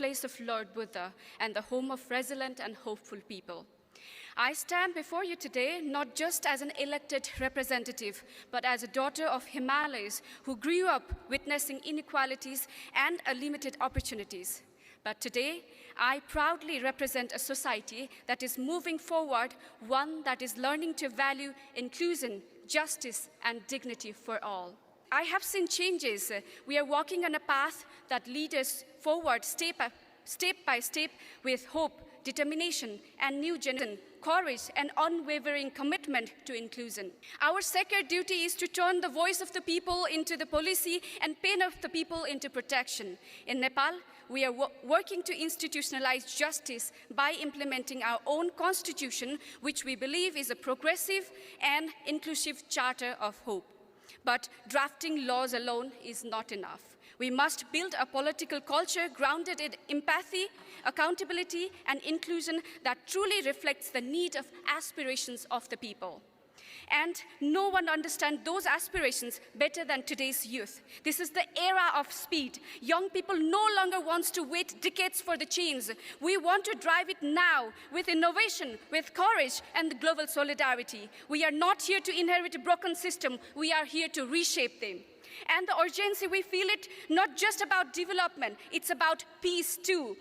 birthplace of Lord Buddha and the home of resilient and hopeful people. I stand before you today not just as an elected representative, but as a daughter of Himalayas who grew up witnessing inequalities and limited opportunities. But today, I proudly represent a society that is moving forward, one that is learning to value inclusion, justice, and dignity for all. I have seen changes. We are walking on a path that leads us forward step by step with hope, determination, and new generation, courage, and unwavering commitment to inclusion. Our sacred duty is to turn the voice of the people into the policy and pain of the people into protection. In Nepal, we are working to institutionalize justice by implementing our own constitution, which we believe is a progressive and inclusive charter of hope. But drafting laws alone is not enough. We must build a political culture grounded in empathy, accountability, and inclusion that truly reflects the need of aspirations of the people. And no one understands those aspirations better than today's youth. This is the era of speed. Young people no longer want to wait decades for the change. We want to drive it now with innovation, with courage, and global solidarity. We are not here to inherit a broken system. We are here to reshape them. And the urgency, we feel it not just about development, it's about peace too.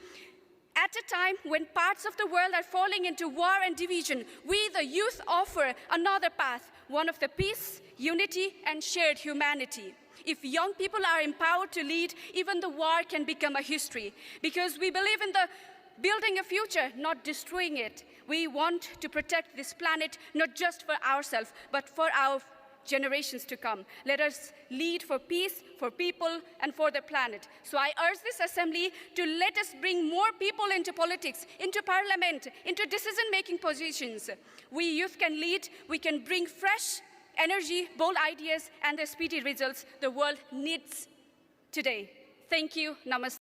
At a time when parts of the world are falling into war and division, we, the youth, offer another path, one of the peace, unity, and shared humanity. If young people are empowered to lead, even the war can become a history, because we believe in the building a future, not destroying it. We want to protect this planet, not just for ourselves, but for our generations to come. Let us lead for peace, for people, and for the planet. So I urge this assembly to let us bring more people into politics, into parliament, into decision-making positions. We youth can lead, we can bring fresh energy, bold ideas, and the speedy results the world needs today. Thank you. Namaste.